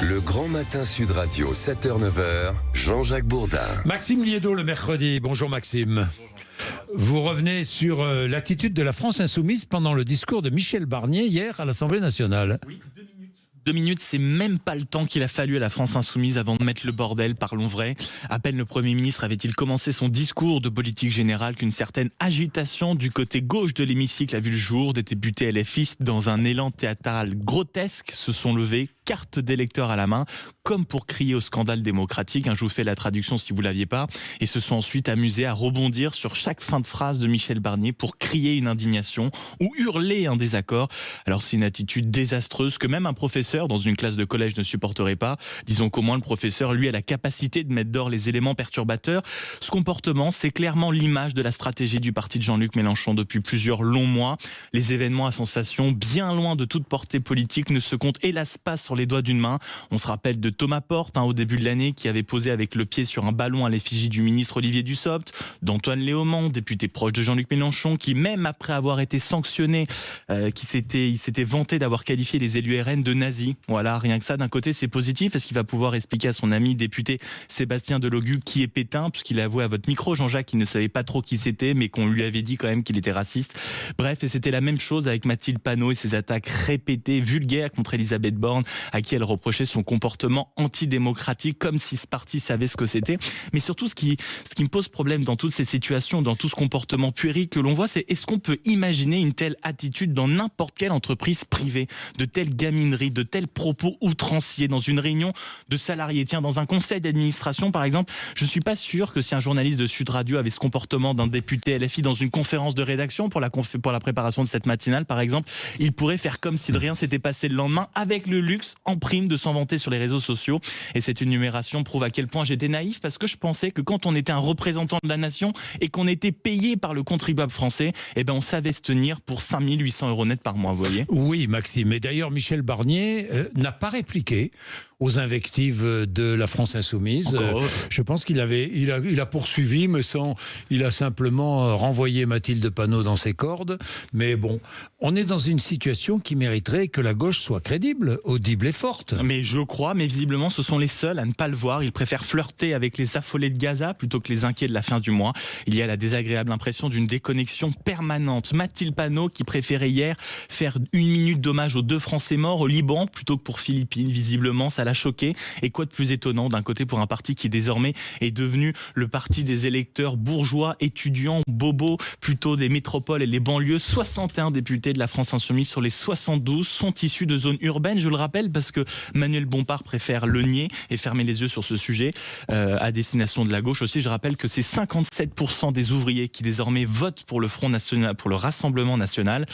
Le Grand Matin Sud Radio, 7h-9h, Jean-Jacques Bourdin. Maxime Liédot le mercredi. Bonjour Maxime. Vous revenez sur l'attitude de la France insoumise pendant le discours de Michel Barnier hier à l'Assemblée nationale. Oui, 2 minutes. 2 minutes, c'est même pas le temps qu'il a fallu à la France insoumise avant de mettre le bordel, parlons vrai. À peine le Premier ministre avait-il commencé son discours de politique générale qu'une certaine agitation du côté gauche de l'hémicycle a vu le jour. Des députés LFistes, dans un élan théâtral grotesque, se sont levés, carte d'électeur à la main, comme pour crier au scandale démocratique. Je vous fais la traduction si vous ne l'aviez pas. Et se sont ensuite amusés à rebondir sur chaque fin de phrase de Michel Barnier pour crier une indignation ou hurler un désaccord. Alors c'est une attitude désastreuse que même un professeur dans une classe de collège ne supporterait pas. Disons qu'au moins le professeur, lui, a la capacité de mettre d'or les éléments perturbateurs. Ce comportement, c'est clairement l'image de la stratégie du parti de Jean-Luc Mélenchon depuis plusieurs longs mois. Les événements à sensation, bien loin de toute portée politique, ne se comptent hélas pas sur les doigts d'une main. On se rappelle de Thomas Porte, au début de l'année, qui avait posé avec le pied sur un ballon à l'effigie du ministre Olivier Dussopt, d'Antoine Léaumont, député proche de Jean-Luc Mélenchon, qui même après avoir été sanctionné, il s'était vanté d'avoir qualifié les élus RN de nazis. Voilà, rien que ça, d'un côté c'est positif. Est-ce qu'il va pouvoir expliquer à son ami député Sébastien Delogu qui est Pétain, puisqu'il a avoué à votre micro, Jean-Jacques, qu'il ne savait pas trop qui c'était, mais qu'on lui avait dit quand même qu'il était raciste. Bref, et c'était la même chose avec Mathilde Panot et ses attaques répétées, vulgaires contre Elisabeth Borne, à qui elle reprochait son comportement antidémocratique, comme si ce parti savait ce que c'était. Mais surtout, ce qui me pose problème dans toutes ces situations, dans tout ce comportement puéril que l'on voit, c'est est-ce qu'on peut imaginer une telle attitude dans n'importe quelle entreprise privée, de telles gamineries, de tels propos outranciers dans une réunion de salariés. Tiens, dans un conseil d'administration, par exemple, je ne suis pas sûr que si un journaliste de Sud Radio avait ce comportement d'un député LFI dans une conférence de rédaction pour la préparation de cette matinale, par exemple, il pourrait faire comme si de rien s'était passé le lendemain, avec le luxe en prime de s'en vanter sur les réseaux sociaux. Et cette énumération prouve à quel point j'étais naïf, parce que je pensais que quand on était un représentant de la nation et qu'on était payé par le contribuable français, eh ben on savait se tenir pour 5 800 € net par mois, vous voyez. Oui, Maxime. Et d'ailleurs, Michel Barnier n'a pas répliqué aux invectives de la France insoumise. Je pense qu'il a poursuivi, mais il a simplement renvoyé Mathilde Panot dans ses cordes. Mais bon, on est dans une situation qui mériterait que la gauche soit crédible, audible et forte. Mais je crois, mais visiblement ce sont les seuls à ne pas le voir. Ils préfèrent flirter avec les affolés de Gaza plutôt que les inquiets de la fin du mois. Il y a la désagréable impression d'une déconnexion permanente. Mathilde Panot qui préférait hier faire 1 minute d'hommage aux 2 Français morts au Liban plutôt que pour Philippines. Visiblement, ça l'a choqué. Et quoi de plus étonnant d'un côté pour un parti qui désormais est devenu le parti des électeurs bourgeois, étudiants, bobos, plutôt des métropoles et les banlieues. 61 députés de la France insoumise sur les 72 sont issus de zones urbaines, je le rappelle, parce que Manuel Bompard préfère le nier et fermer les yeux sur ce sujet à destination de la gauche aussi. Je rappelle que c'est 57% des ouvriers qui désormais votent pour le Front National, pour le Rassemblement National.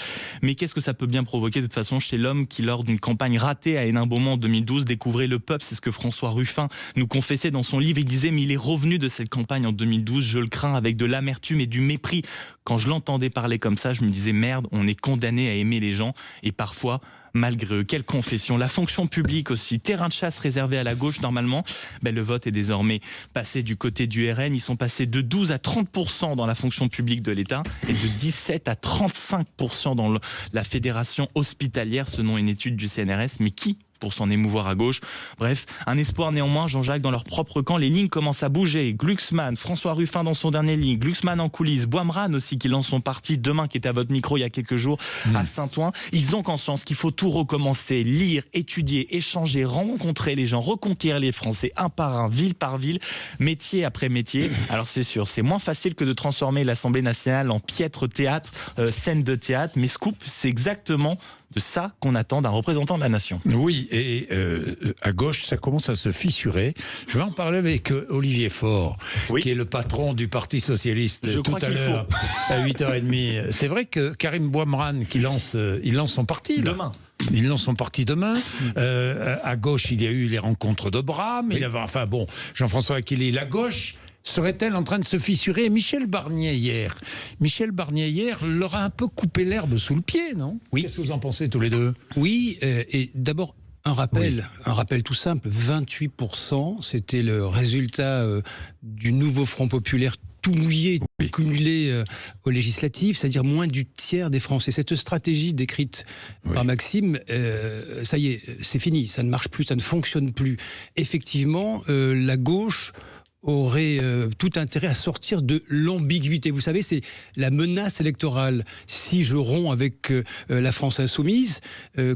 Mais qu'est-ce que ça peut bien provoquer de toute façon chez l'homme qui, lors d'une campagne ratée à Hénin-Beaumont en 2012, découvrait le peuple? C'est ce que François Ruffin nous confessait dans son livre. Il disait, mais il est revenu de cette campagne en 2012, je le crains, avec de l'amertume et du mépris. Quand je l'entendais parler comme ça, je me disais, merde, on est condamné à aimer les gens, et parfois malgré eux. Quelle confession. La fonction publique aussi, terrain de chasse réservé à la gauche normalement. Le vote est désormais passé du côté du RN. Ils sont passés de 12 à 30% dans la fonction publique de l'État et de 17 à 35% dans la fédération hospitalière, selon une étude du CNRS. Mais qui pour s'en émouvoir à gauche? Bref, un espoir néanmoins, Jean-Jacques, dans leur propre camp. Les lignes commencent à bouger. Glucksmann, François Ruffin dans son dernier ligne, Glucksmann en coulisses, Boimran aussi qui lance son parti demain, qui était à votre micro il y a quelques jours à Saint-Ouen. Ils ont conscience qu'il faut tout recommencer, lire, étudier, échanger, rencontrer les gens, reconquérir les Français un par un, ville par ville, métier après métier. Alors c'est sûr, c'est moins facile que de transformer l'Assemblée nationale en piètre théâtre, scène de théâtre, mais scoop, c'est exactement de ça qu'on attend d'un représentant de la nation. Oui, et à gauche, ça commence à se fissurer. Je vais en parler avec Olivier Faure, qui est le patron du Parti Socialiste, tout à l'heure, à 8h30. C'est vrai que Karim Boimran, il lance son parti. Demain. Il lance son parti demain. À gauche, il y a eu les rencontres de Bram. Jean-François Aquili, la gauche serait-elle en train de se fissurer? Michel Barnier hier leur a un peu coupé l'herbe sous le pied, non? Oui. Qu'est-ce que vous en pensez tous les deux? Oui, et d'abord un rappel tout simple, 28%, c'était le résultat du nouveau Front Populaire tout mouillé, tout cumulé aux législatives, c'est-à-dire moins du tiers des Français. Cette stratégie décrite par Maxime, ça y est, c'est fini, ça ne marche plus, ça ne fonctionne plus. Effectivement, la gauche aurait tout intérêt à sortir de l'ambiguïté. Vous savez, c'est la menace électorale. Si je romps avec la France insoumise,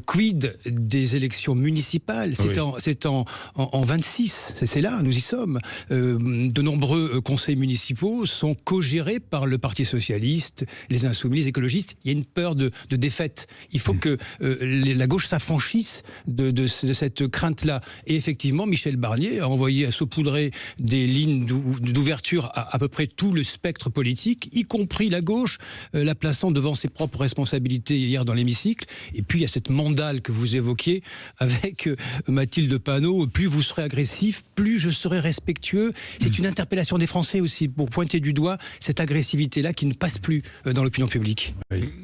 quid des élections municipales? C'est en 26, c'est là, nous y sommes. De nombreux conseils municipaux sont co-gérés par le Parti socialiste, les insoumis, les écologistes. Il y a une peur de défaite. Il faut que la gauche s'affranchisse de cette crainte-là. Et effectivement, Michel Barnier a envoyé à saupoudrer des lignes d'ouverture à peu près tout le spectre politique, y compris la gauche, la plaçant devant ses propres responsabilités hier dans l'hémicycle. Et puis il y a cette mandale que vous évoquiez avec Mathilde Panot, plus vous serez agressif, plus je serai respectueux. C'est une interpellation des Français aussi, pour pointer du doigt cette agressivité-là qui ne passe plus dans l'opinion publique.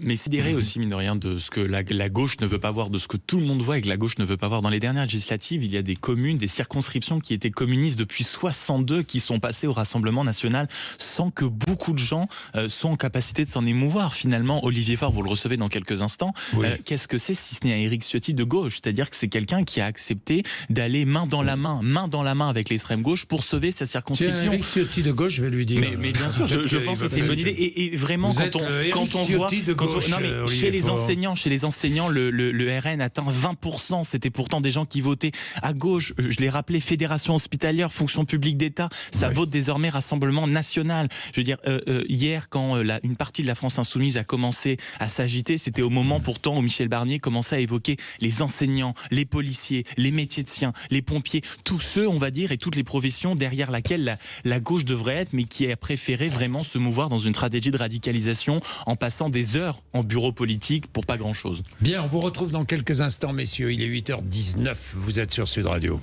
Mais sidéré aussi, mine de rien, de ce que la gauche ne veut pas voir, de ce que tout le monde voit et que la gauche ne veut pas voir. Dans les dernières législatives, il y a des communes, des circonscriptions qui étaient communistes depuis 62, qui sont passés au Rassemblement national sans que beaucoup de gens soient en capacité de s'en émouvoir. Finalement, Olivier Faure, vous le recevez dans quelques instants, qu'est-ce que c'est si ce n'est un Éric Ciotti de gauche? C'est-à-dire que c'est quelqu'un qui a accepté d'aller main dans la main avec l'extrême gauche pour sauver sa circonscription. Éric Ciotti de gauche, je vais lui dire. Mais bien sûr, je pense que c'est une bonne idée. Et vraiment, quand on voit... chez les enseignants, le RN atteint 20%. C'était pourtant des gens qui votaient à gauche. Je l'ai rappelé, fédération hospitalière, fonction publique d'État, ça vote désormais Rassemblement national. Je veux dire, hier, quand une partie de la France insoumise a commencé à s'agiter, c'était au moment pourtant où Michel Barnier commençait à évoquer les enseignants, les policiers, les métiers de sien, les pompiers, tous ceux, on va dire, et toutes les professions derrière laquelle la gauche devrait être, mais qui a préféré vraiment se mouvoir dans une stratégie de radicalisation en passant des heures en bureau politique pour pas grand-chose. Bien, on vous retrouve dans quelques instants, messieurs. Il est 8h19, vous êtes sur Sud Radio.